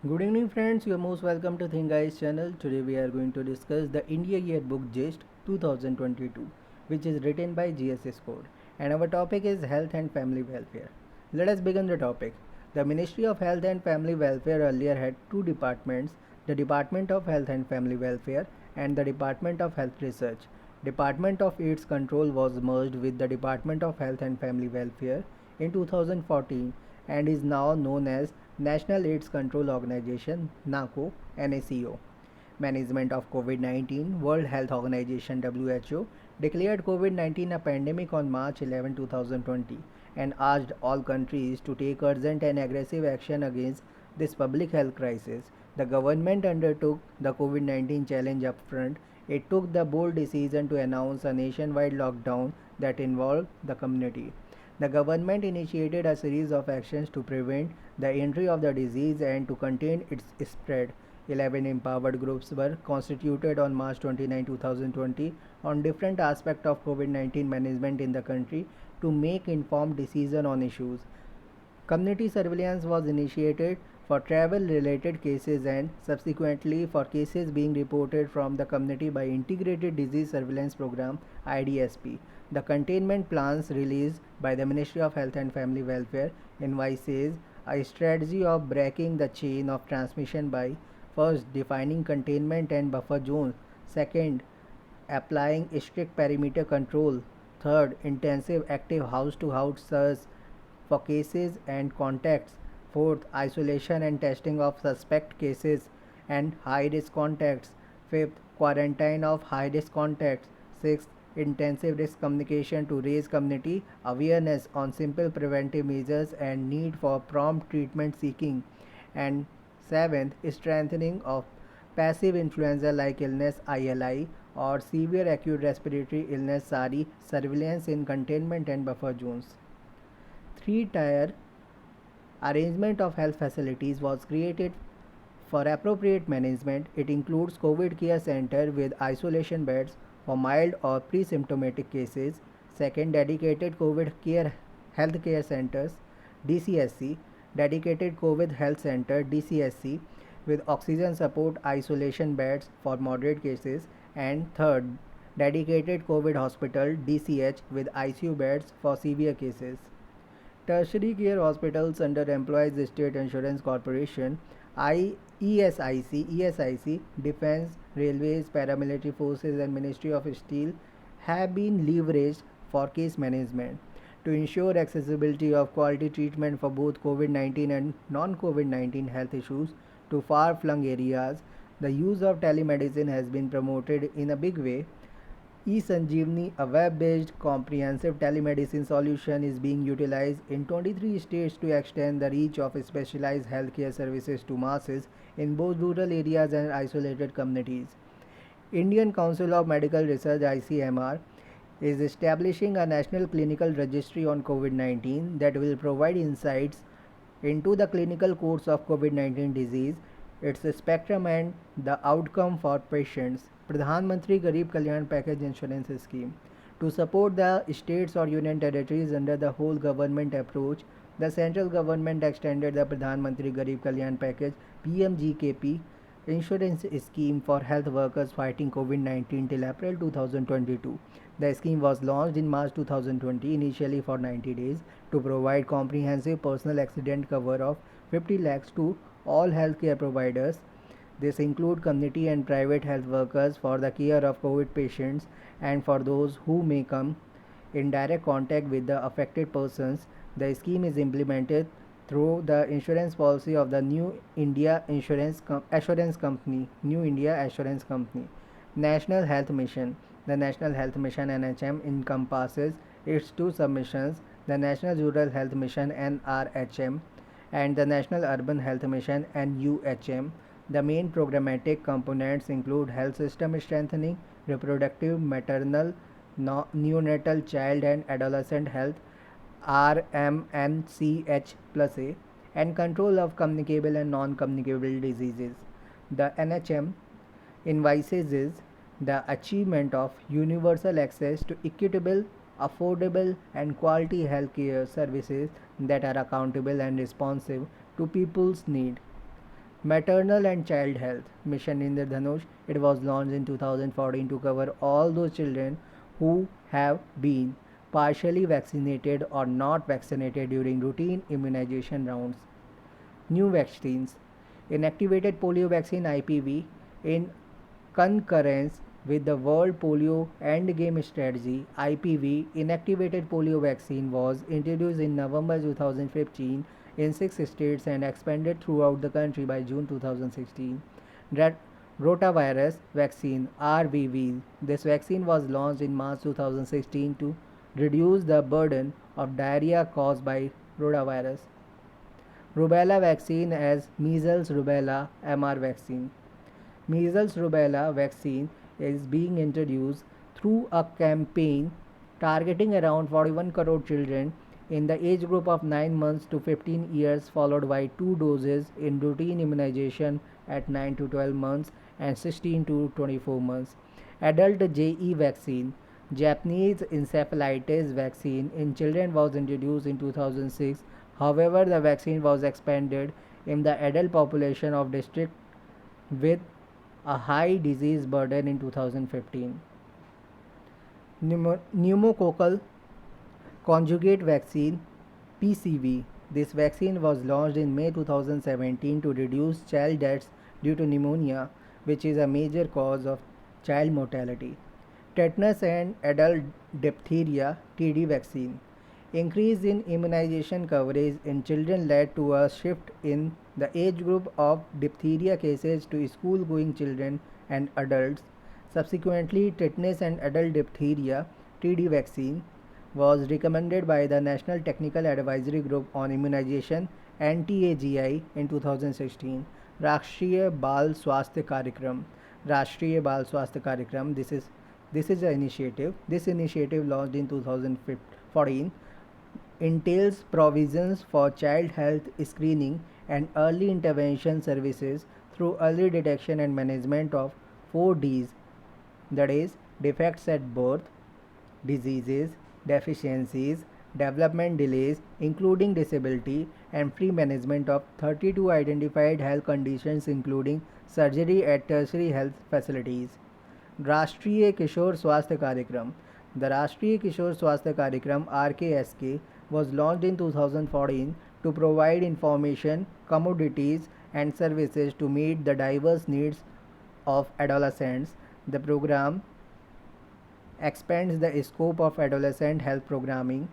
Good evening, friends. You are most welcome to Think Guys channel. Today we are going to discuss the India Yearbook Gist 2022, which is written by GSS Code, and our topic is health and family welfare. Let us begin the topic. The Ministry of Health and Family Welfare earlier had two departments: the Department of Health and Family Welfare and the Department of Health Research. Department of AIDS Control was merged with the Department of Health and Family Welfare in 2014 and is now known as National AIDS Control Organization (NACO) NACO. Management of COVID-19. World Health Organization (WHO) declared COVID-19 a pandemic on March 11, 2020 and asked all countries to take urgent and aggressive action against this public health crisis. The government undertook the COVID-19 challenge upfront. It took the bold decision to announce a nationwide lockdown that involved the community. The government initiated a series of actions to prevent the entry of the disease and to contain its spread. 11 empowered groups were constituted on March 29, 2020 on different aspects of COVID-19 management in the country to make informed decisions on issues. Community surveillance was initiated for travel related cases and subsequently for cases being reported from the community by Integrated Disease Surveillance Program IDSP. The containment plans released by the Ministry of Health and Family Welfare envisages a strategy of breaking the chain of transmission by first defining containment and buffer zones, second applying strict perimeter control, third intensive active house to house search for cases and contacts, fourth isolation and testing of suspect cases and high risk contacts, fifth quarantine of high risk contacts, sixth intensive risk communication to raise community awareness on simple preventive measures and need for prompt treatment seeking, and seventh strengthening of passive influenza like illness ILI or severe acute respiratory illness SARI surveillance in containment and buffer zones. Three-tier arrangement of health facilities was created for appropriate management. It includes COVID care center with isolation beds for mild or pre-symptomatic cases. Second, dedicated COVID care health care centers DCSC, dedicated COVID health center DCSC with oxygen support isolation beds for moderate cases. And third, dedicated COVID hospital DCH with ICU beds for severe cases. Tertiary care hospitals under Employees State Insurance Corporation, ESIC, Defense, Railways, Paramilitary Forces, and Ministry of Steel have been leveraged for case management. To ensure accessibility of quality treatment for both COVID 19 and non COVID 19 health issues to far flung areas, the use of telemedicine has been promoted in a big way. eSanjeevani, a web-based comprehensive telemedicine solution, is being utilized in 23 states to extend the reach of specialized healthcare services to masses in both rural areas and isolated communities. Indian Council of Medical Research (ICMR) is establishing a national clinical registry on COVID-19 that will provide insights into the clinical course of COVID-19 disease, its spectrum and the outcome for patients. Pradhan Mantri Garib Kalyan Package Insurance Scheme. To support the states or union territories under the whole government approach, the central government extended the Pradhan Mantri Garib Kalyan Package PMGKP insurance scheme for health workers fighting COVID-19 till April 2022. The scheme was launched in March 2020 initially for 90 days to provide comprehensive personal accident cover of 50 lakhs to all healthcare providers. This include community and private health workers for the care of COVID patients and for those who may come in direct contact with the affected persons. The scheme is implemented through the insurance policy of the New India Assurance Company, National Health Mission. The National Health Mission (NHM) encompasses its two submissions, the National Rural Health Mission (NRHM) and the National Urban Health Mission (NUHM). The main programmatic components include health system strengthening, reproductive, maternal, neonatal, child and adolescent health RMNCH plus A, and control of communicable and non-communicable diseases. The NHM envisages the achievement of universal access to equitable, affordable, and quality healthcare services that are accountable and responsive to people's need. Maternal and Child Health Mission Indradhanush. It was launched in 2014 to cover all those children who have been partially vaccinated or not vaccinated during routine immunization rounds. New vaccines. Inactivated polio vaccine IPV in concurrence with the World Polio Endgame Strategy IPV inactivated polio vaccine was introduced in November 2015 in 6 states and expanded throughout the country by June 2016. Rotavirus vaccine RVV. This vaccine was launched in March 2016 to reduce the burden of diarrhea caused by rotavirus. Rubella vaccine as measles rubella MR vaccine. Measles rubella vaccine is being introduced through a campaign targeting around 41 crore children in the age group of 9 months to 15 years, followed by 2 doses in routine immunization at 9 to 12 months and 16 to 24 months. Adult JE vaccine. Japanese encephalitis vaccine in children was introduced in 2006. However, the vaccine was expanded in the adult population of districts with a high disease burden in 2015. Pneumococcal conjugate vaccine PCV. This vaccine was launched in May 2017 to reduce child deaths due to pneumonia, which is a major cause of child mortality. Tetanus and adult diphtheria TD vaccine. Increase in immunization coverage in children led to a shift in the age group of diphtheria cases to school going children and adults. Subsequently, tetanus and adult diphtheria TD vaccine was recommended by the National Technical Advisory Group on Immunization (NTAGI) in 2016. Rashtriya Bal Swasthya Karyakram. Rashtriya Bal Swasthya Karyakram. This is an initiative. This initiative launched in 2014 entails provisions for child health screening and early intervention services through early detection and management of 4Ds, that is, defects at birth, diseases, deficiencies, development delays, including disability, and free management of 32 identified health conditions, including surgery at tertiary health facilities. Rashtriya Kishore Swasthya Karyakram. The Rashtriya Kishore Swasthya Karyakram RKSK was launched in 2014 to provide information, commodities, and services to meet the diverse needs of adolescents. The program expands the scope of adolescent health programming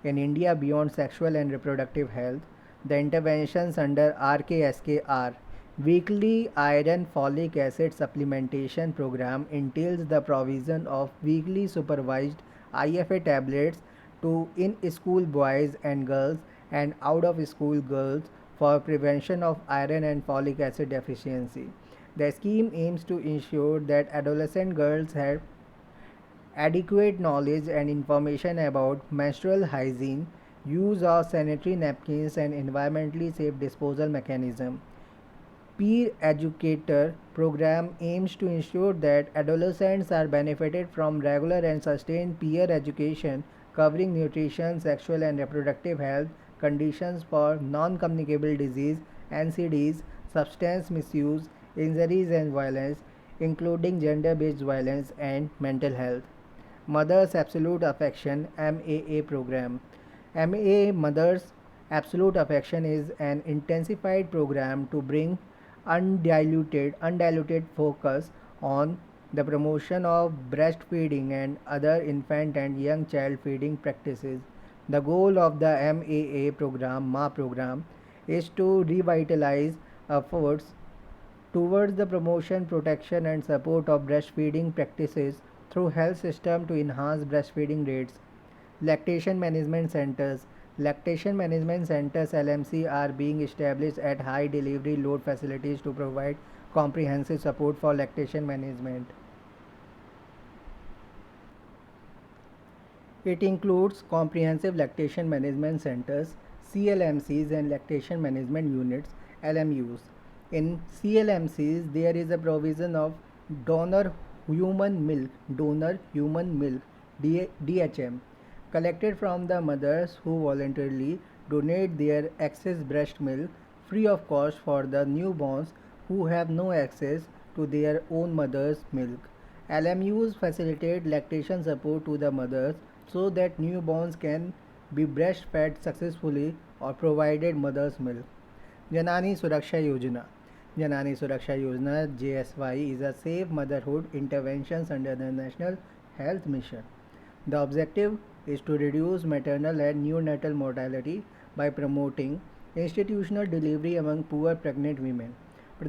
in India beyond sexual and reproductive health. The interventions under RKSK are weekly iron folic acid supplementation program entails the provision of weekly supervised IFA tablets to in-school boys and girls and out-of-school girls for prevention of iron and folic acid deficiency. The scheme aims to ensure that adolescent girls have adequate knowledge and information about menstrual hygiene, use of sanitary napkins, and environmentally safe disposal mechanism. Peer Educator program aims to ensure that adolescents are benefited from regular and sustained peer education covering nutrition, sexual and reproductive health, conditions for non-communicable disease, NCDs, substance misuse, injuries and violence, including gender-based violence and mental health. Mother's Absolute Affection MAA program. MAA Mother's Absolute Affection is an intensified program to bring undiluted focus on the promotion of breastfeeding and other infant and young child feeding practices. The goal of the MAA program, MA program, is to revitalize efforts towards the promotion, protection, and support of breastfeeding practices through health system to enhance breastfeeding rates. Lactation Management Centers. Lactation Management Centers LMC are being established at high delivery load facilities to provide comprehensive support for lactation management. It includes comprehensive lactation management centers, CLMCs, and lactation management units, LMUs. In CLMCs, there is a provision of donor donor human milk, DHM, collected from the mothers who voluntarily donate their excess breast milk free of cost for the newborns who have no access to their own mother's milk. LMUs facilitate lactation support to the mothers so that newborns can be breastfed successfully or provided mother's milk. Janani Suraksha Yojana. Janani Suraksha Yojana JSY is a safe motherhood interventions under the National Health Mission. The objective is to reduce maternal and neonatal mortality by promoting institutional delivery among poor pregnant women.